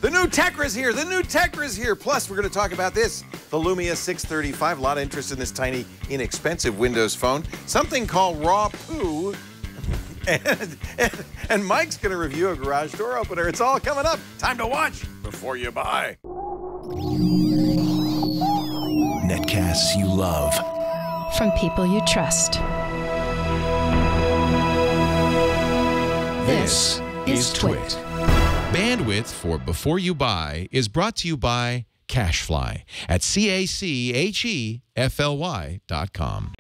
The new Tecra is here. The new Tecra is here. Plus, we're going to talk about this. The Lumia 635. A lot of interest in this tiny, inexpensive Windows phone. Something called Rapoo. And Mike's going to review a garage door opener. It's all coming up. Time to watch before you buy. Netcasts you love. From people you trust. This is Twit. Bandwidth for Before You Buy is brought to you by CashFly at CACHEFLY.com.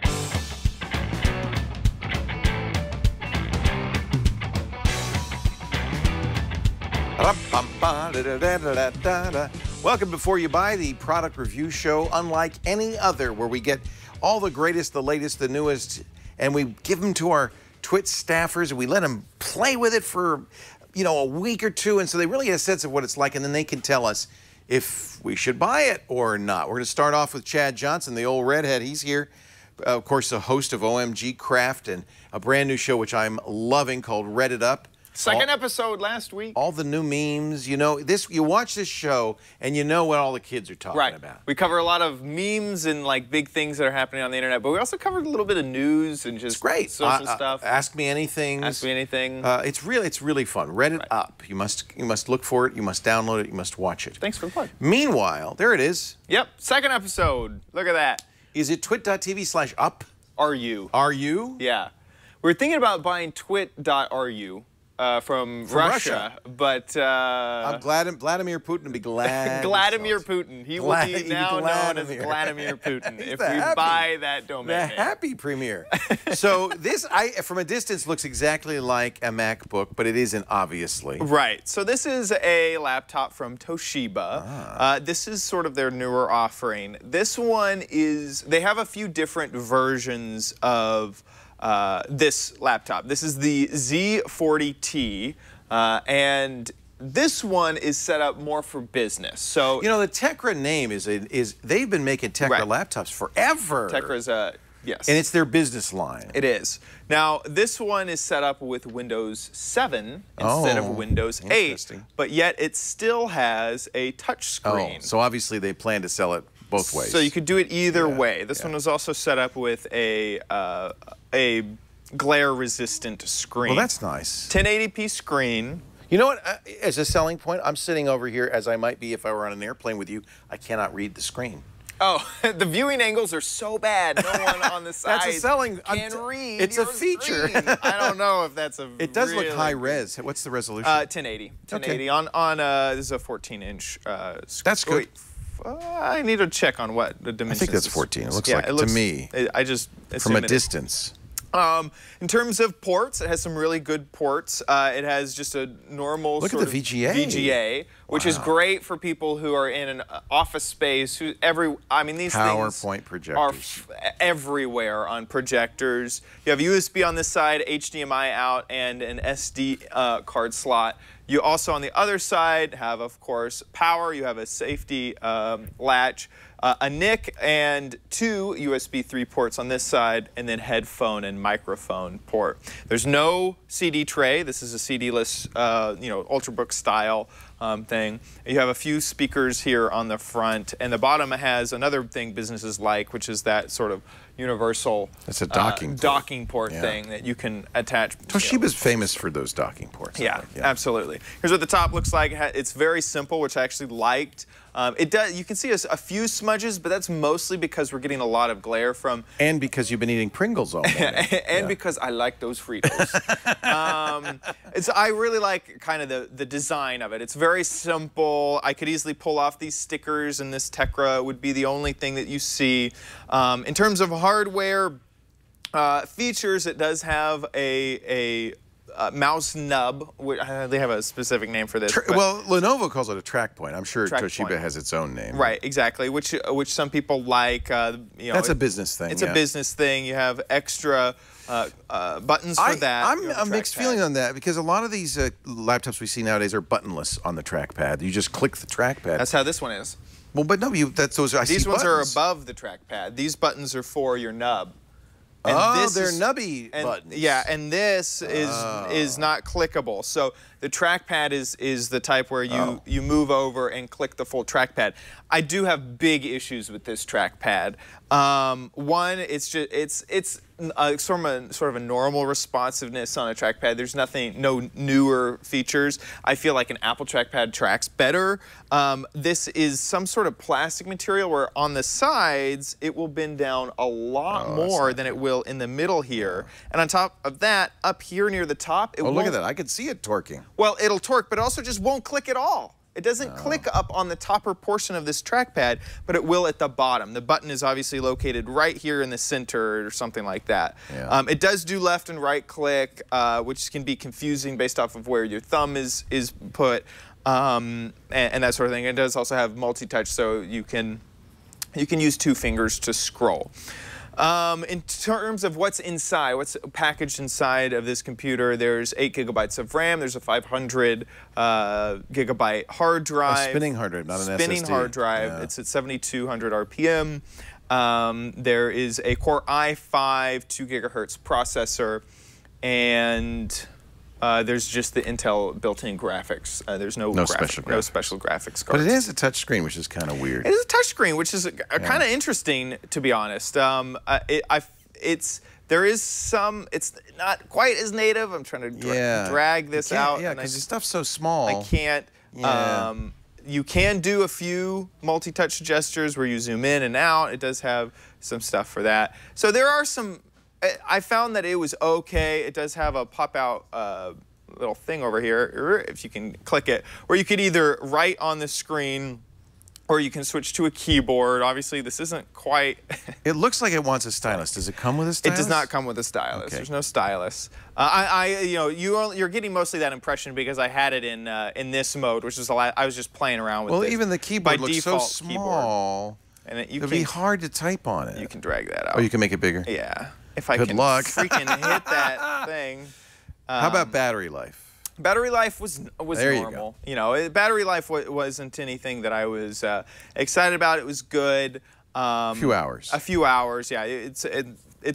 Welcome Before You Buy, the product review show unlike any other, where we get all the greatest, the latest, the newest, and we give them to our Twit staffers, and we let them play with it for, a week or two, and so they really get a sense of what it's like, and then they can tell us if we should buy it or not. We're going to start off with Chad Johnson, the old redhead. He's here, of course, the host of OMG Craft and a brand new show which I'm loving called Reddit Up. Second episode last week. All the new memes, you watch this show and you know what all the kids are talking about. We cover a lot of memes and like big things that are happening on the internet, but we also covered a little bit of news and just social stuff. Ask me anything. Ask me anything. It's really fun. Reddit Up. You must look for it. You must download it. You must watch it. Thanks for the plug. Meanwhile, there it is. Yep, second episode. Look at that. Is it twit.tv/up? Are you? Are you? Yeah. We're thinking about buying twit.ru. From Russia, but I'm Vladimir Putin would be glad. Vladimir Putin. He will be now known as Vladimir Putin if we buy that domain. The happy premier. So this, from a distance, looks exactly like a MacBook, but it isn't, obviously. Right. So this is a laptop from Toshiba. This is sort of their newer offering. This one is, they have a few different versions of this laptop. This is the Z40t, and this one is set up more for business. So the Tecra name is they've been making Tecra laptops forever. Tekra's yes, and it's their business line. It is. Now this one is set up with Windows 7 instead of Windows 8, but yet it still has a touch screen. So obviously they plan to sell it both ways. So you could do it either way. This one was also set up with a glare-resistant screen. Well, that's nice. 1080p screen. You know what? As a selling point, I'm sitting over here, as I might be if I were on an airplane with you. I cannot read the screen. Oh, the viewing angles are so bad. No one on the side that's a selling, can read. It's a feature. I don't know if that's a. It does look high res. What's the resolution? 1080. 1080 on this is a 14-inch. That's good. I need to check on what the dimensions. I think that's 14. It looks like to me. I just from a distance. In terms of ports, it has some really good ports. It has just a normal Look at the VGA, which is great for people who are in an office space. These PowerPoint things projectors are everywhere on projectors. You have USB on this side, HDMI out, and an SD card slot. You also, on the other side, have, of course, power. You have a safety latch, a NIC, and 2 USB 3 ports on this side, and then headphone and microphone port. There's no CD tray. This is a CD-less, Ultrabook style thing. You have a few speakers here on the front, and the bottom has another thing businesses like, which is that sort of universal a docking port thing that you can attach. Toshiba's famous for those docking ports. Yeah, absolutely. Here's what the top looks like. It's very simple, which I actually liked. It does. You can see a few smudges, but that's mostly because we're getting a lot of glare from. And because you've been eating Pringles all morning. And because I like those Fritos. I really like kind of the design of it. It's very simple. I could easily pull off these stickers, and this Tecra would be the only thing that you see. In terms of hardware features, it does have a mouse nub. They have a specific name for this. Well, Lenovo calls it a track point. I'm sure Toshiba has its own name. Right, exactly. Which some people like. That's a business thing. It's a business thing. You have extra buttons for that. I'm a mixed feeling on that because a lot of these laptops we see nowadays are buttonless on the trackpad. You just click the trackpad. That's how this one is. Well, but no, these ones are above the trackpad. These buttons are for your nub. And they're nubby buttons. Yeah, and this is not clickable. So The trackpad is the type where you move over and click the full trackpad. I do have big issues with this trackpad. One, it's sort of a normal responsiveness on a trackpad. There's no newer features. I feel like an Apple trackpad tracks better. This is some sort of plastic material where on the sides it will bend down a lot more than it will in the middle here. And on top of that, up here near the top, it won't. Look at that! I could see it torquing. Well, it'll torque, but it also just won't click at all. It doesn't click up on the topper portion of this trackpad, but it will at the bottom. The button is obviously located right here in the center or something like that. Yeah. It does do left and right click, which can be confusing based off of where your thumb is put, and that sort of thing. It does also have multi-touch, so you can use 2 fingers to scroll. In terms of what's inside, what's packaged inside of this computer, there's 8 gigabytes of RAM. There's a 500 gigabyte hard drive. A spinning hard drive, not an SSD. Spinning hard drive. Yeah. It's at 7,200 RPM. There is a Core i5 2 gigahertz processor, and there's just the Intel built-in graphics. There's no special graphics cards. But it is a touch screen, which is kind of weird. It is a touch screen, which is kind of interesting, to be honest. It's not quite as native. I'm trying to drag this out. Yeah, because the stuff's so small. I can't. Yeah. You can do a few multi-touch gestures where you zoom in and out. It does have some stuff for that. So there are some. I found that it was okay. It does have a pop-out little thing over here, if you can click it, where you could either write on the screen or you can switch to a keyboard. Obviously, this isn't quite... It looks like it wants a stylus. Does it come with a stylus? It does not come with a stylus. Okay. There's no stylus. You're getting mostly that impression because I had it in this mode, which is a lot. I was just playing around with it. Well, even the keyboard looks so small. And it'd be hard to type on it. You can drag that out. Oh, you can make it bigger? Yeah. If I can freaking hit that thing. How about battery life? Battery life was normal. You know, battery life wasn't anything that I was excited about. It was good. A few hours. A few hours, yeah. It's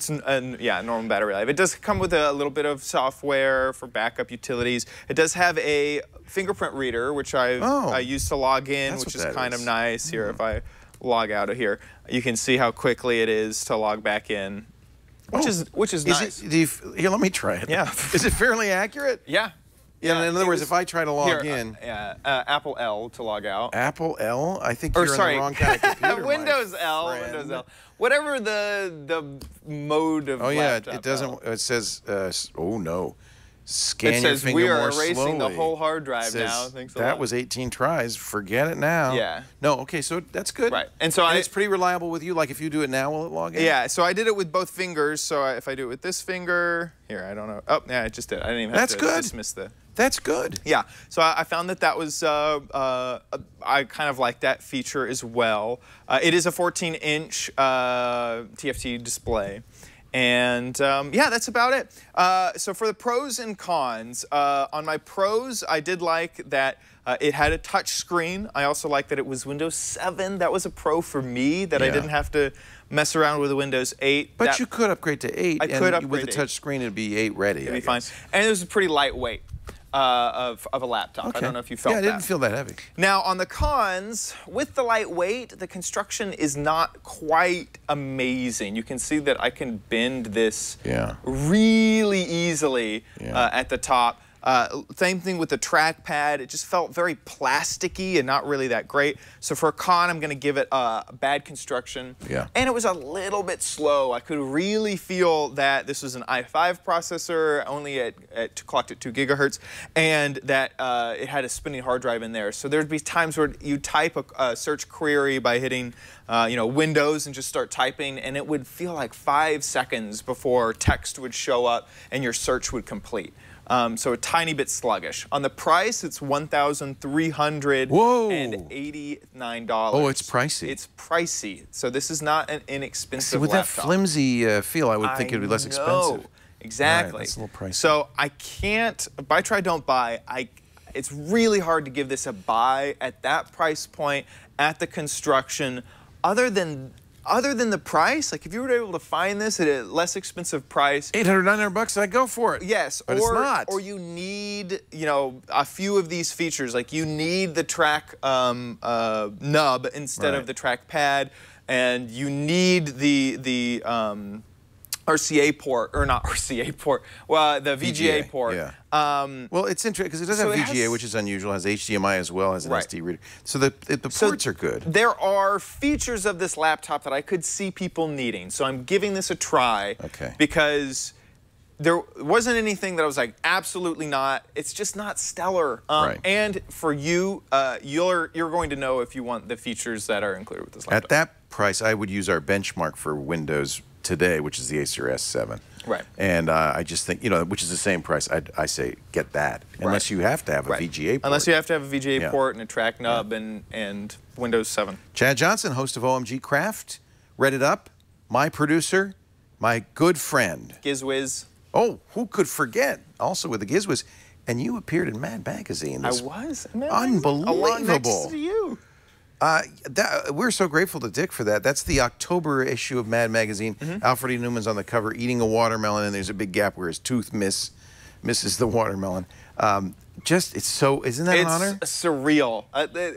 normal battery life. It does come with a little bit of software for backup utilities. It does have a fingerprint reader, which I use to log in, which is kind of nice. Here, if I log out of here, you can see how quickly it is to log back in. Which is nice. Here, let me try it. Yeah. Is it fairly accurate? Yeah. Yeah. In other words, if I try to log in. Apple L to log out. Apple L? I think you're in the wrong kind of computer. Windows L. Windows L. Whatever the mode of laptop. It doesn't. It says. Oh no. Scan it your says finger we are more erasing slowly. the whole hard drive now. Thanks a lot. That was 18 tries. Forget it now. Yeah. No. Okay. So that's good. Right. And so it's pretty reliable with you. Like if you do it now, will it log in? Yeah. So I did it with both fingers. So if I do it with this finger, here, I don't know. Oh, yeah, I just did. I didn't even have to dismiss the. That's good. Yeah. So I found that was, I kind of like that feature as well. It is a 14-inch TFT display. And yeah, that's about it. So for the pros and cons, on my pros, I did like that it had a touch screen. I also like that it was Windows 7. That was a pro for me, that I didn't have to mess around with the Windows 8. But you could upgrade to 8. I could upgrade with a touch screen, it'd be 8 ready. It'd be fine. And it was pretty lightweight. Of a laptop. Okay. I don't know if you felt that. Yeah, I didn't feel that heavy. Now, on the cons, with the lightweight, the construction is not quite amazing. You can see that I can bend this really easily at the top. Same thing with the trackpad. It just felt very plasticky and not really that great. So for a con, I'm going to give it a bad construction. Yeah. And it was a little bit slow. I could really feel that this was an i5 processor, only clocked at 2 gigahertz, and that it had a spinning hard drive in there. So there'd be times where you type a search query by hitting Windows and just start typing, and it would feel like 5 seconds before text would show up and your search would complete. So a tiny bit sluggish. On the price, it's $1,389. Oh, it's pricey. It's pricey. So this is not an inexpensive with laptop. That flimsy feel, I would think it would be less expensive. Exactly. Right, that's a little pricey. So I can't, buy, try, don't buy. It's really hard to give this a buy at that price point, at the construction. Other than other than the price, like if you were able to find this at a less expensive price, $800, $900, I'd go for it. yes, but it's not. Or you need, you know, a few of these features. Like you need the track nub instead of the trackpad, and you need the RCA port, or not RCA port, well, the VGA port. Yeah. Well, it's interesting because it does have VGA, which is unusual. It has HDMI as well as an SD reader. So the ports are good. There are features of this laptop that I could see people needing. So I'm giving this a try. Okay. Because there wasn't anything that I was like, absolutely not. It's just not stellar. Right. And for you, you're going to know if you want the features that are included with this laptop. At that price, I would use our benchmark for Windows today, which is the Acer S7. Right. And I just think, you know, which is the same price, I say get that. Unless you have to have a VGA port. Unless you have to have a VGA port and a track nub and Windows 7. Chad Johnson, host of OMG Craft, read it up, my producer, my good friend. GizWiz. Oh, who could forget? Also with the GizWiz. And you appeared in Mad Magazine. I was. Unbelievable. Along next to you. We're so grateful to Dick for that. That's the October issue of Mad Magazine. Alfred E. Newman's on the cover eating a watermelon, and there's a big gap where his tooth misses the watermelon. It's so, isn't that an honor? It's surreal.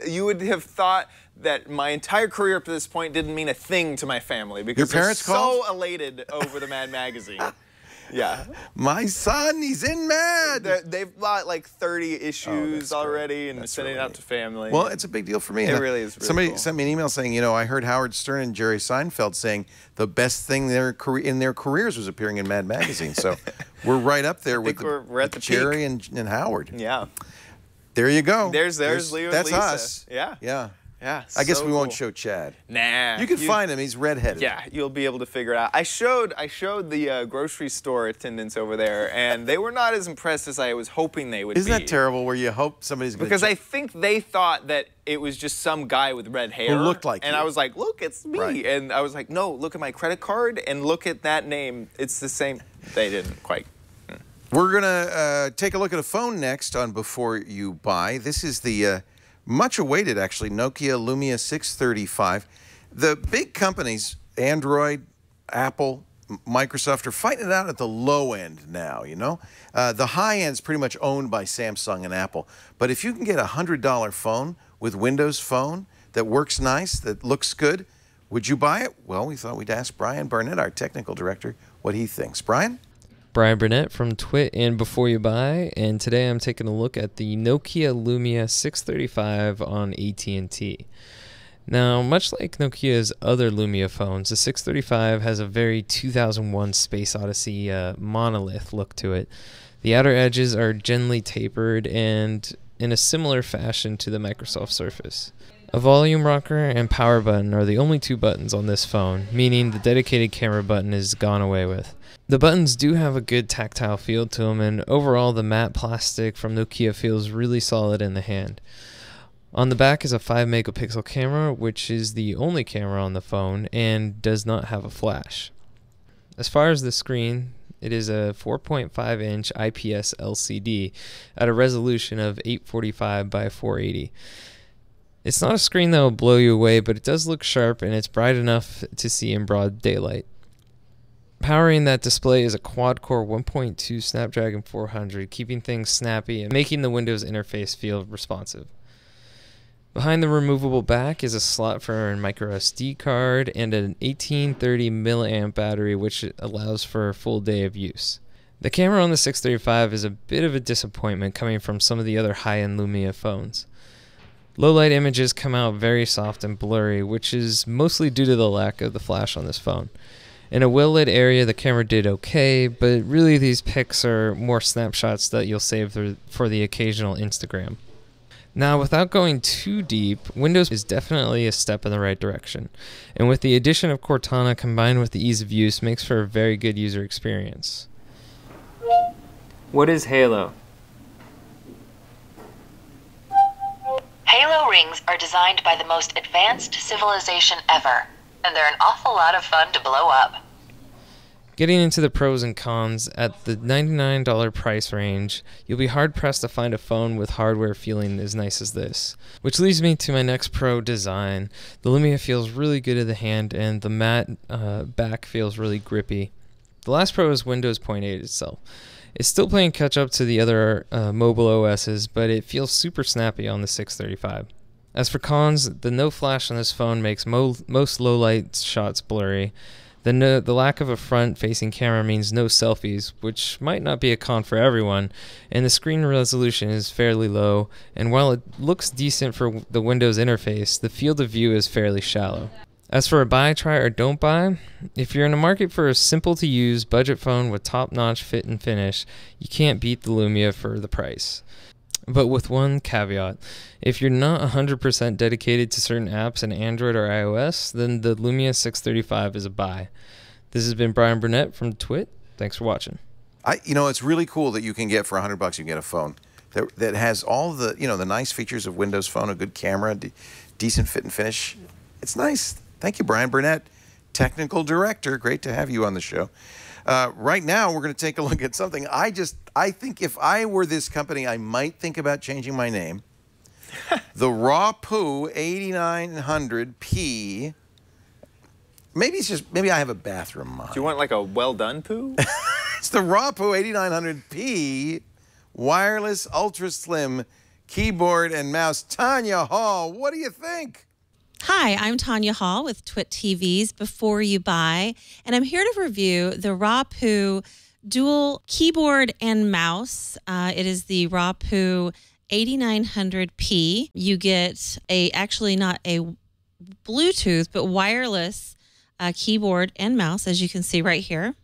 You would have thought that my entire career up to this point didn't mean a thing to my family because your parents they're so elated over the Mad Magazine. Yeah. My son, he's in Mad. They've bought like 30 issues already and sending it out to family. Well, it's a big deal for me. It really is. Somebody sent me an email saying, you know, I heard Howard Stern and Jerry Seinfeld saying the best thing in their careers was appearing in Mad Magazine. So we're right up there with we're at the Jerry and Howard. Yeah. There you go. There's Leo and That's Lisa. us. Yeah. Yeah. Yeah, I guess so we won't cool. show Chad. Nah. You can find him. He's redheaded. Yeah, you'll be able to figure it out. I showed the grocery store attendants over there, and they were not as impressed as I was hoping they would be. Isn't that terrible where you hope somebody's going to... Because I think they thought that it was just some guy with red hair. Who looked like And you. I was like, look, it's me. Right. And I was like, no, look at my credit card and look at that name. It's the same. They didn't quite. We're going to take a look at a phone next on Before You Buy. This is the... much awaited, actually, Nokia Lumia 635. The big companies, Android, Apple, Microsoft, are fighting it out at the low end now, you know? The high end's pretty much owned by Samsung and Apple. But if you can get a $100 phone with Windows Phone that works nice, that looks good, would you buy it? Well, we thought we'd ask Brian Burnett, our technical director, what he thinks. Brian? Brian Burnett from Twit and Before You Buy, and today I'm taking a look at the Nokia Lumia 635 on AT&T. Now, much like Nokia's other Lumia phones, the 635 has a very 2001 Space Odyssey monolith look to it. The outer edges are gently tapered and in a similar fashion to the Microsoft Surface. A volume rocker and power button are the only two buttons on this phone, meaning the dedicated camera button is gone away with. The buttons do have a good tactile feel to them, and overall the matte plastic from Nokia feels really solid in the hand. On the back is a 5 megapixel camera, which is the only camera on the phone and does not have a flash. As far as the screen, it is a 4.5-inch IPS LCD at a resolution of 845 by 480. It's not a screen that will blow you away, but it does look sharp and it's bright enough to see in broad daylight. Powering that display is a quad-core 1.2 Snapdragon 400, keeping things snappy and making the Windows interface feel responsive. Behind the removable back is a slot for a microSD card and an 1830 mAh battery, which allows for a full day of use. The camera on the 635 is a bit of a disappointment coming from some of the other high-end Lumia phones. Low-light images come out very soft and blurry, which is mostly due to the lack of the flash on this phone. In a well-lit area, the camera did okay, but really these pics are more snapshots that you'll save for the occasional Instagram. Now, without going too deep, Windows is definitely a step in the right direction, and with the addition of Cortana combined with the ease of use makes for a very good user experience. What is Halo? Halo rings are designed by the most advanced civilization ever, and they're an awful lot of fun to blow up. Getting into the pros and cons, at the $99 price range, you'll be hard-pressed to find a phone with hardware feeling as nice as this. Which leads me to my next pro, design. The Lumia feels really good in the hand, and the matte back feels really grippy. The last pro is Windows Point 8 itself. It's still playing catch-up to the other mobile OSs, but it feels super snappy on the 635. As for cons, the no flash on this phone makes most low-light shots blurry. The lack of a front-facing camera means no selfies, which might not be a con for everyone, and the screen resolution is fairly low, and while it looks decent for the Windows interface, the field of view is fairly shallow. As for a buy, try, or don't buy, if you're in the market for a simple-to-use budget phone with top-notch fit and finish, you can't beat the Lumia for the price. But with one caveat, if you're not 100% dedicated to certain apps in Android or iOS, then the Lumia 635 is a buy. This has been Brian Burnett from Twit. Thanks for watching. You know, it's really cool that you can get for $100 you can get a phone that has all the, you know, the nice features of Windows Phone, a good camera, decent fit and finish. It's nice. Thank you, Brian Burnett, Technical Director. Great to have you on the show. Right now, we're going to take a look at something. I think if I were this company, I might think about changing my name. The Rapoo 8900P. Maybe I have a bathroom mod. Do you want like a well done poo? It's the Rapoo 8900P wireless ultra slim keyboard and mouse. Tanya Hall, what do you think? Hi, I'm Tanya Hall with Twit TV's Before You Buy, and I'm here to review the Rapoo dual keyboard and mouse. It is the Rapoo 8900P. You get actually not a Bluetooth, but wireless keyboard and mouse, as you can see right here.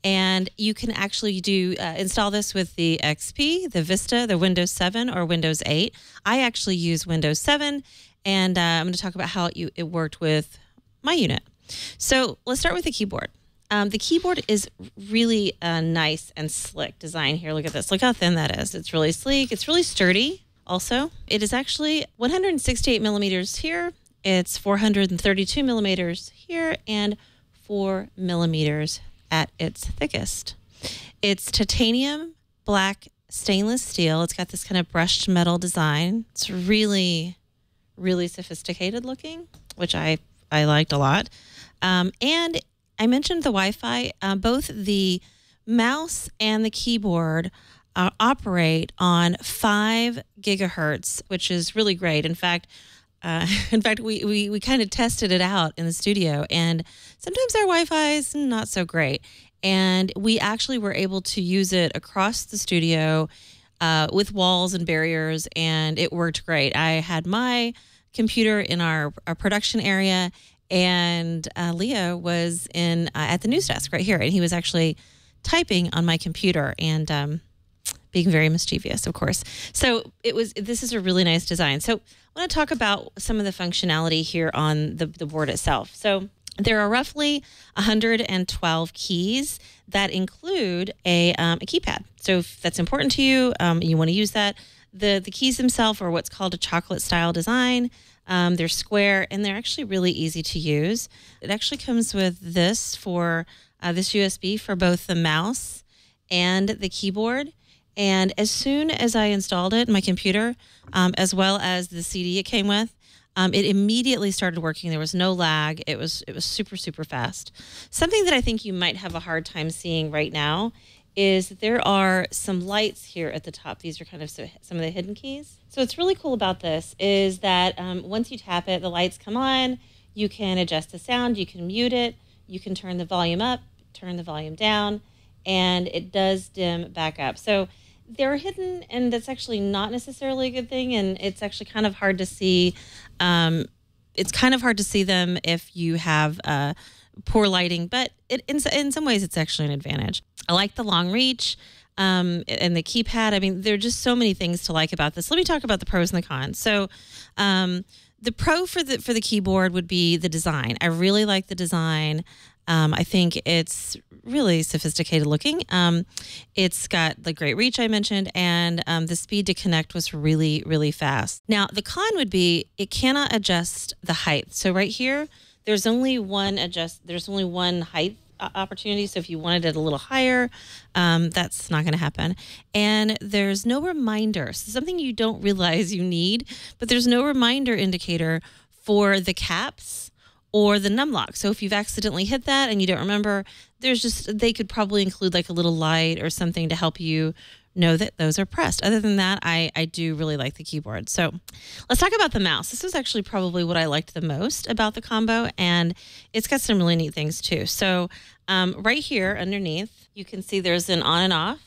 And you can actually install this with the XP, the Vista, the Windows 7, or Windows 8. I actually use Windows 7. And I'm going to talk about how it worked with my unit. So let's start with the keyboard. The keyboard is really nice and slick design here. Look at this. Look how thin that is. It's really sleek. It's really sturdy also. It is actually 168 millimeters here. It's 432 millimeters here and 4 millimeters at its thickest. It's titanium black stainless steel. It's got this kind of brushed metal design. It's really sophisticated looking, which I liked a lot. And I mentioned the Wi-Fi. Both the mouse and the keyboard operate on 5 gigahertz, which is really great. In fact, we kind of tested it out in the studio, and sometimes our Wi-Fi is not so great. And we actually were able to use it across the studio with walls and barriers, and it worked great. I had my computer in our production area, and Leo was at the news desk right here, and he was actually typing on my computer and being very mischievous, of course. So this is a really nice design. So I want to talk about some of the functionality here on the board itself. So there are roughly 112 keys that include a keypad. So if that's important to you, you want to use that. The keys themselves are what's called a chocolate style design. They're square, and they're actually really easy to use. It actually comes with this this USB for both the mouse and the keyboard. And as soon as I installed it in my computer, as well as the CD it came with, it immediately started working. There was no lag. It was super, super fast. Something that I think you might have a hard time seeing right now is that there are some lights here at the top. These are kind of some of the hidden keys. So what's really cool about this is that once you tap it, the lights come on. You can adjust the sound. You can mute it. You can turn the volume up, turn the volume down, and it does dim back up. So they're hidden, and that's actually not necessarily a good thing, and it's actually kind of hard to see. It's kind of hard to see them if you have poor lighting, but in some ways it's actually an advantage. I like the long reach and the keypad. I mean, there are just so many things to like about this. Let me talk about the pros and the cons. So the pro for the keyboard would be the design. I really like the design. I think it's really sophisticated looking. It's got the great reach I mentioned, and the speed to connect was really, really fast. Now, the con would be it cannot adjust the height. So right here, there's only one height opportunity. So if you wanted it a little higher, that's not going to happen. And there's no reminder. So something you don't realize you need, but there's no reminder indicator for the caps or the numlock. So if you've accidentally hit that and you don't remember, they could probably include like a little light or something to help you know that those are pressed. Other than that, I do really like the keyboard. So let's talk about the mouse. This was actually probably what I liked the most about the combo, and it's got some really neat things too. So right here underneath, you can see there's an on and off.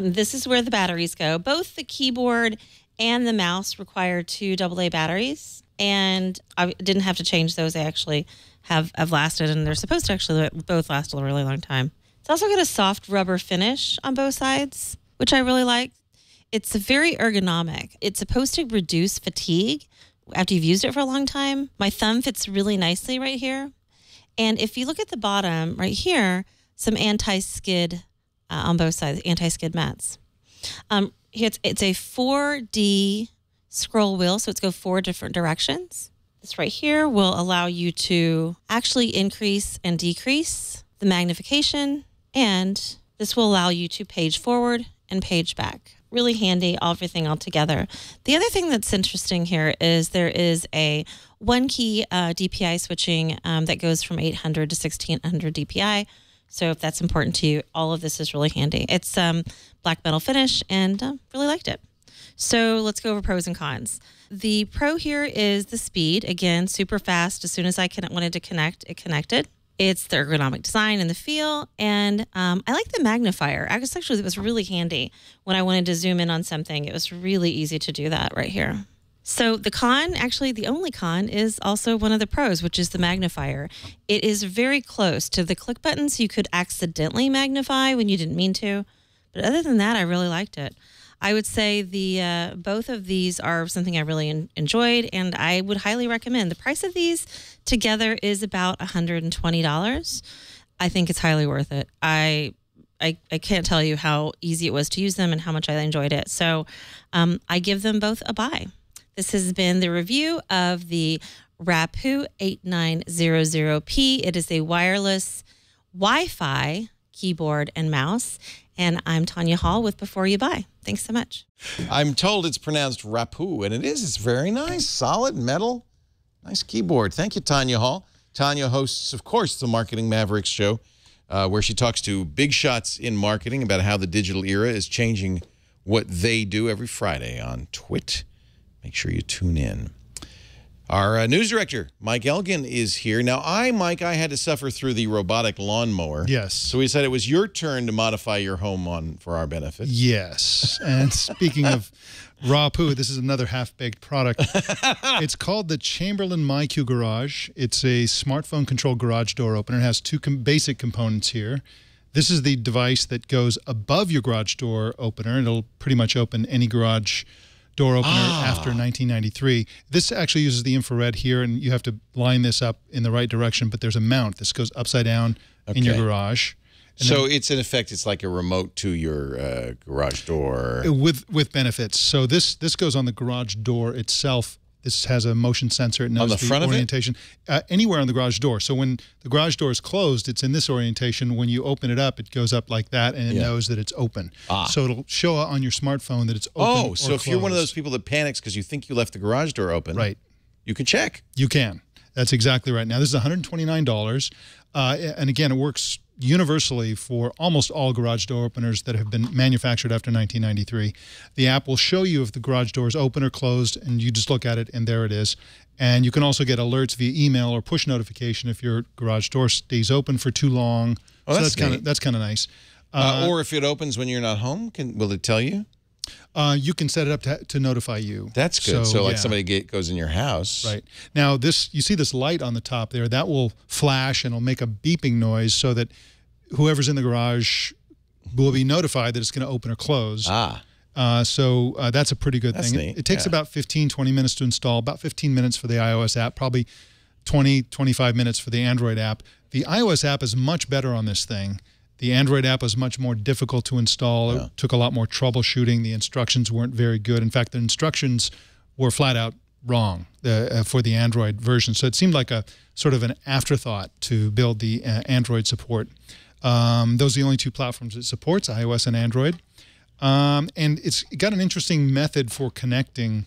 This is where the batteries go. Both the keyboard and the mouse require 2 AA batteries, and I didn't have to change those. They actually have lasted, and they're supposed to actually both last a really long time. It's also got a soft rubber finish on both sides, which I really like. It's very ergonomic. It's supposed to reduce fatigue after you've used it for a long time. My thumb fits really nicely right here. And if you look at the bottom right here, some anti-skid on both sides, anti-skid mats. It's a 4D scroll wheel, so it's go 4 different directions. This right here will allow you to actually increase and decrease the magnification, and this will allow you to page forward and page back. Really handy, everything all together. The other thing that's interesting here is there is a 1-key DPI switching that goes from 800 to 1600 DPI. So if that's important to you, all of this is really handy. It's black metal finish, and really liked it. So let's go over pros and cons. The pro here is the speed. Again, super fast. As soon as I wanted to connect, it connected. It's the ergonomic design and the feel, and I like the magnifier. Actually, it was really handy when I wanted to zoom in on something. It was really easy to do that right here. So the con, actually the only con, is also one of the pros, which is the magnifier. It is very close to the click buttons. You could accidentally magnify when you didn't mean to, but other than that, I really liked it. I would say both of these are something I really enjoyed, and I would highly recommend. The price of these together is about $120. I think it's highly worth it. I can't tell you how easy it was to use them and how much I enjoyed it. So I give them both a buy. This has been the review of the Rapoo 8900P. It is a wireless Wi-Fi keyboard and mouse. And I'm Tanya Hall with Before You Buy. Thanks so much. I'm told it's pronounced Rapoo, and it is. It's very nice, solid metal, nice keyboard. Thank you, Tanya Hall. Tanya hosts, of course, the Marketing Mavericks show, where she talks to big shots in marketing about how the digital era is changing what they do every Friday on Twit. Make sure you tune in. Our news director, Mike Elgin, is here. Now, Mike, I had to suffer through the robotic lawnmower. Yes. So we said it was your turn to modify your home for our benefit. Yes. And speaking of Rapoo, this is another half-baked product. It's called the Chamberlain MyQ Garage. It's a smartphone-controlled garage door opener. It has 2 basic components here. This is the device that goes above your garage door opener. It'll pretty much open any garage door opener after 1993. This actually uses the infrared here, and you have to line this up in the right direction, but there's a mount. This goes upside down in your garage. And so it's, in effect, it's like a remote to your garage door. With benefits. So this goes on the garage door itself. This has a motion sensor. It knows on the front orientation. Anywhere on the garage door. So when the garage door is closed, it's in this orientation. When you open it up, it goes up like that, and it knows that it's open. So it'll show on your smartphone that it's open. Oh, so if you're one of those people that panics because you think you left the garage door open, right, you can check. You can. That's exactly right. Now, this is $129. And again, it works universally for almost all garage door openers that have been manufactured after 1993. The app will show you if the garage door is open or closed, and you just look at it, and there it is. And you can also get alerts via email or push notification if your garage door stays open for too long. Oh, so that's kind of nice. Or if it opens when you're not home, will it tell you? You can set it up to notify you. That's good. So like somebody goes in your house. Right. Now, you see this light on the top there. That will flash and it'll make a beeping noise so that whoever's in the garage will be notified that it's going to open or close. So that's a pretty good thing. Neat. It takes about 15, 20 minutes to install, about 15 minutes for the iOS app, probably 20, 25 minutes for the Android app. The iOS app is much better on this thing. The Android app was much more difficult to install. It took a lot more troubleshooting. The instructions weren't very good. In fact, the instructions were flat out wrong for the Android version. So it seemed like a sort of an afterthought to build the Android support. Those are the only two platforms it supports, iOS and Android. And it's got an interesting method for connecting.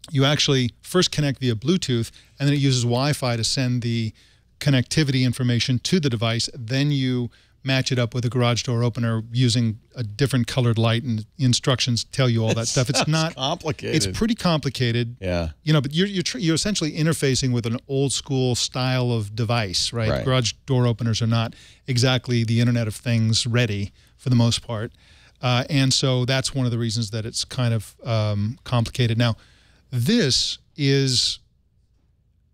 You actually first connect via Bluetooth, and then it uses Wi-Fi to send the connectivity information to the device. Then you match it up with a garage door opener using a different colored light, and instructions tell you all that stuff. It's not complicated. It's pretty complicated. Yeah. You know, but you're essentially interfacing with an old school style of device, right? Garage door openers are not exactly the Internet of Things ready for the most part. And so that's one of the reasons that it's kind of complicated. Now, this is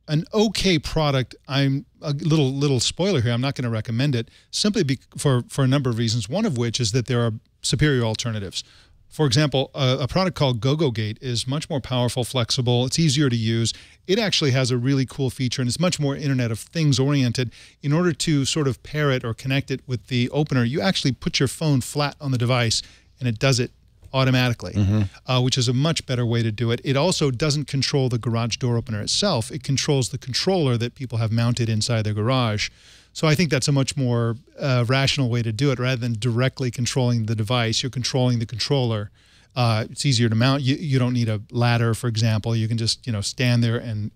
an okay product. I'm a little spoiler here. I'm not going to recommend it simply for a number of reasons. One of which is that there are superior alternatives. For example, a product called GoGoGate is much more powerful, flexible. It's easier to use. It actually has a really cool feature, and it's much more Internet of Things oriented. In order to sort of pair it or connect it with the opener, you actually put your phone flat on the device, and it does it automatically, which is a much better way to do it. It also doesn't control the garage door opener itself. It controls the controller that people have mounted inside their garage. So I think that's a much more rational way to do it. Rather than directly controlling the device, you're controlling the controller. It's easier to mount. You don't need a ladder, for example. You can just stand there and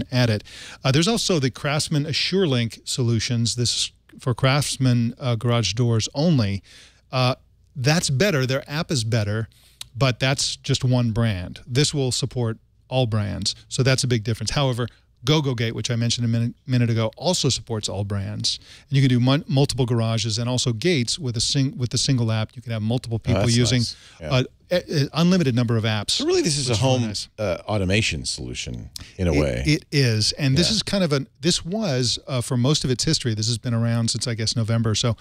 add it. There's also the Craftsman AssureLink solutions. This is for Craftsman garage doors only. That's better. Their app is better, but that's just one brand. This will support all brands, so that's a big difference. However, GoGoGate, which I mentioned a minute ago, also supports all brands. And you can do multiple garages and also gates with the single app. You can have multiple people using an unlimited number of apps. So really, this is a home automation solution in a way. It is, and this is kind of this was for most of its history. This has been around since I guess November or so.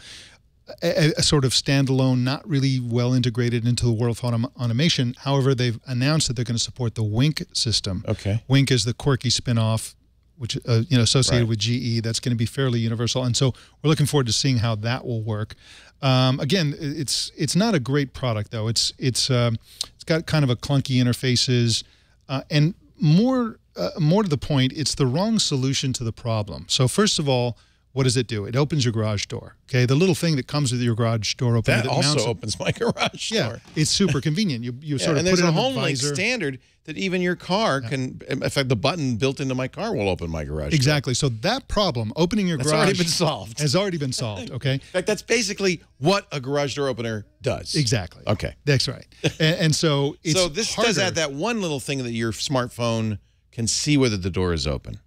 A sort of standalone, not really well integrated into the world of automation. However, they've announced that they're going to support the Wink system. Okay. Wink is the quirky spin-off, which associated with GE. That's going to be fairly universal, and so we're looking forward to seeing how that will work. Again, it's not a great product though. It's got kind of a clunky interfaces, and more to the point, it's the wrong solution to the problem. So first of all, what does it do? It opens your garage door. Okay, the little thing that comes with your garage door opener that also opens my garage door. Yeah, it's super convenient. You sort of and put there's it a on home the link visor. standard that even your car can. In fact, the button built into my car will open my garage door. Exactly. So that problem, opening your garage, already been solved. Has already been solved. Okay. In fact, that's basically what a garage door opener does. Exactly. Okay. That's right. And so it's this harder. does add that one little thing that your smartphone can see whether the door is open.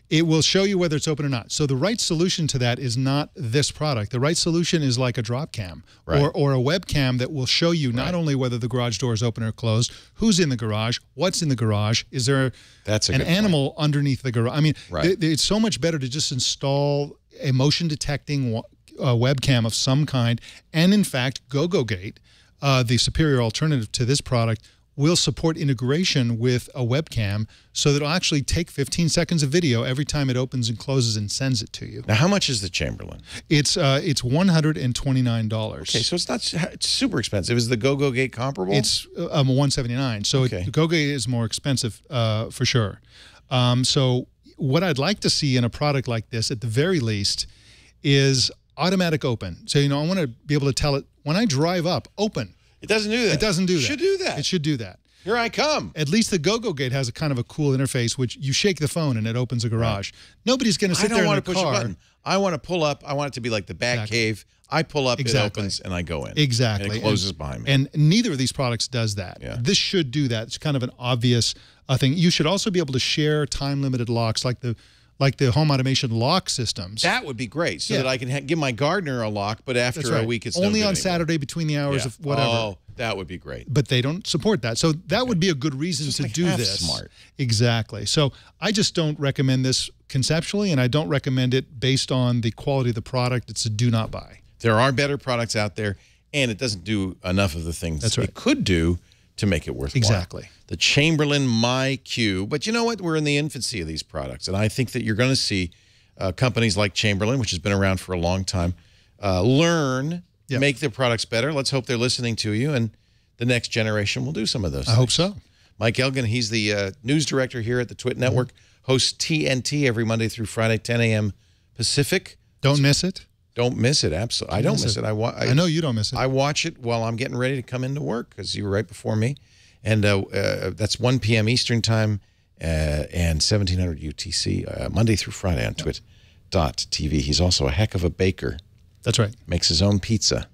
It will show you whether it's open or not. So the right solution to that is not this product. The right solution is like a drop cam or a webcam that will show you not only whether the garage door is open or closed, who's in the garage, what's in the garage, is there an animal underneath the garage. I mean, it's so much better to just install a motion detecting webcam of some kind. And in fact, GoGoGate, the superior alternative to this product, will support integration with a webcam so that it'll actually take 15 seconds of video every time it opens and closes and sends it to you. Now, how much is the Chamberlain? It's $129. Okay, so it's super expensive. Is the GoGoGate comparable? It's $179. So the GoGoGate is more expensive for sure. So what I'd like to see in a product like this, at the very least, is automatic open. So I want to be able to tell it when I drive up, open. It doesn't do that. It doesn't do that. It should do that. It should do that. Here I come. At least the GoGoGate has a kind of a cool interface, which you shake the phone and it opens a garage. Nobody's going to sit there in a car. I don't want to push a button. I want to pull up. I want it to be like the Bat Cave. I pull up, it opens, and I go in. Exactly. And it closes behind me. And neither of these products does that. Yeah. This should do that. It's kind of an obvious thing. You should also be able to share time-limited locks like the home automation lock systems. That would be great, so that I can give my gardener a lock, but after a week it's only no on good Saturday between the hours of whatever. Oh, that would be great. But they don't support that. So that would be a good reason to do this. Smart. Exactly. So I just don't recommend this conceptually, and I don't recommend it based on the quality of the product. It's a do not buy. There are better products out there, and it doesn't do enough of the things it could do to make it worthwhile. Exactly. The Chamberlain MyQ. But you know what? We're in the infancy of these products, and I think that you're going to see companies like Chamberlain, which has been around for a long time, learn, make their products better. Let's hope they're listening to you, and the next generation will do some of those things. I hope so. Mike Elgin, he's the news director here at the Twit Network, hosts TNT every Monday through Friday, 10 a.m. Pacific. Don't miss it. Don't miss it. Absolutely. I don't miss it. I know you don't miss it. I watch it while I'm getting ready to come into work because you were right before me. And that's 1 p.m. Eastern Time and 1700 UTC, Monday through Friday on twit.tv. He's also a heck of a baker. That's right. Makes his own pizza.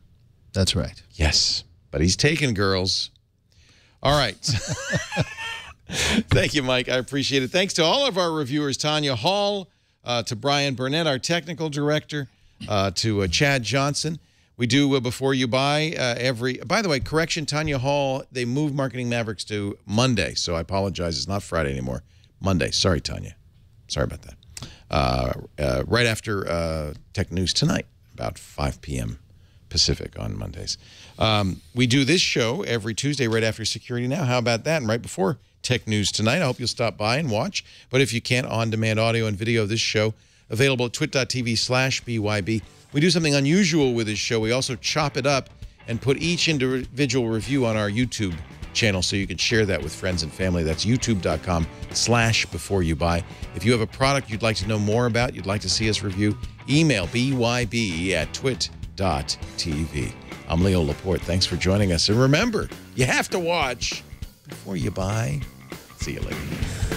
That's right. Yes. But he's taken, girls. All right. Thank you, Mike. I appreciate it. Thanks to all of our reviewers, Tanya Hall, to Brian Burnett, our technical director, to Chad Johnson. We do Before You Buy by the way, correction, Tanya Hall, they moved Marketing Mavericks to Monday, so I apologize. It's not Friday anymore. Monday. Sorry, Tanya. Sorry about that. Right after Tech News Tonight, about 5 p.m. Pacific on Mondays. We do this show every Tuesday right after Security Now. How about that? And right before Tech News Tonight. I hope you'll stop by and watch. But if you can't, on-demand audio and video of this show available at twit.tv/BYB. We do something unusual with this show. We also chop it up and put each individual review on our YouTube channel so you can share that with friends and family. That's youtube.com/beforeyoubuy. If you have a product you'd like to know more about, you'd like to see us review, email byb@twit.tv. I'm Leo Laporte. Thanks for joining us. And remember, you have to watch before you buy. See you later.